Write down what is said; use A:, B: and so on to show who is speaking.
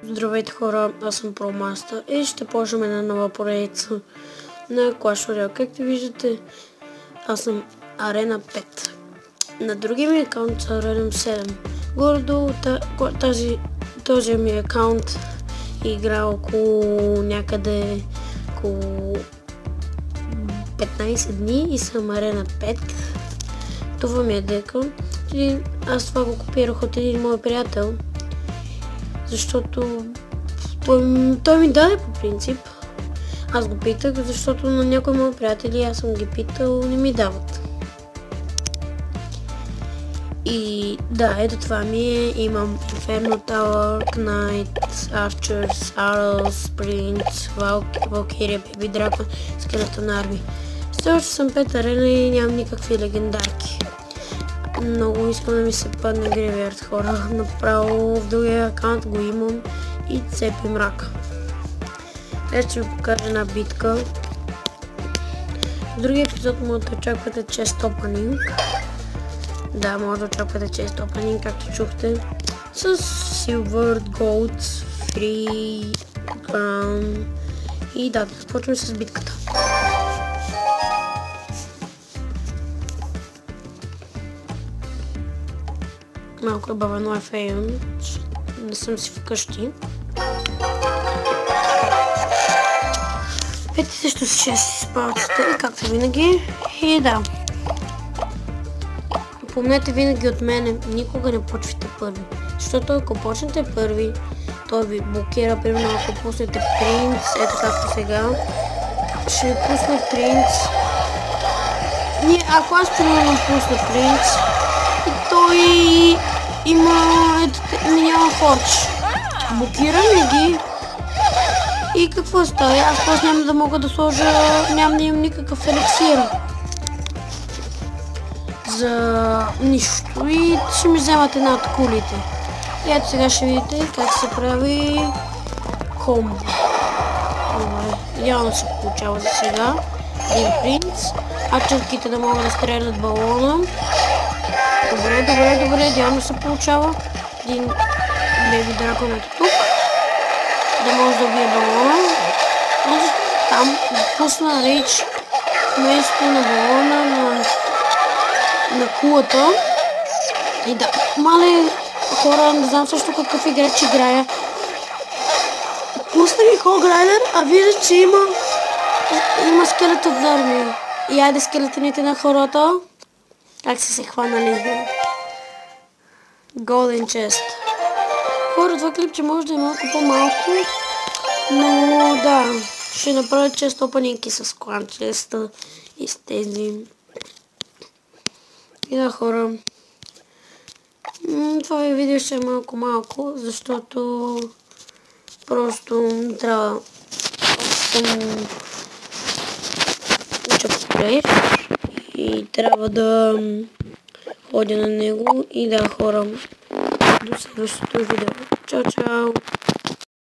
A: Здравейте хора, аз съм ProMaster и ще почнем една нова поредица на Clash Royale. Както виждате, аз съм Арена 5. На другия ми акаунт са Арена 7. Горе-долу този ми акаунт игра около някъде около 15 дни и съм Арена 5. Това ми е дека. Аз това го копирах от един мой приятел, защото той ми даде по принцип. Аз го питах, защото на някои мои приятели аз съм ги питал, не ми дават. И да, ето това ми е. Имам Inferno Tower, Knight, Archers, Arrows, Prince, Valkyria, Baby Dragon, Skeleton Army. Все още съм 5 арена и нямам никакви легендарки. Много искам да ми се падне Грейвярд, хора. Направо в другия акаунт го имам и цепи мрака. Ще ви покажа една битка. В другия епизод може да очаквате чест опенинг. Да, може да очаквате чест опенинг, както чухте. С Silver, Gold, Free, Crown. И да започваме с битката. Малко е бавено Wi-Fi, не съм си вкъщи. 5 също с 6 спалците, както винаги. И да. Помнете винаги от мене, никога не почвайте първи. Защото ако почнете първи, той ви блокира, примерно ако пуснете принц, ето както сега. Ще ви пусне принц. Ако аз примерно пусна принц, и той няма хорч. Блокираме ги. И какво става? Аз просто няма да мога да сложа, няма да имам никакъв еликсир за нищо и ще ми вземат една от кулите. И ето сега ще видите как се прави комбо. Добре, идеално се получава за сега. Един принц, а черките да могат да стрелят балона. Добре, идеално се получава. Един Baby Dragon ето тук. Да може да убие балона. Там пусна рейдж вместо на балона на кулата. И да, мале хора, не знам също какъв играч играя. Пусна ги Hog Rider, а вижда, че има скелетът в армия. И айде скелетените на хората. Как са се хванали? Golden Chest. Хора, това клипче може да е малко по-малко, но да, ще направя чест опенинги с клан честа и с тези. И да, хора, това видео ще е малко, защото просто трябва да уча плей и трябва да ходя на него. И да, хора, до следващото видео. Чао!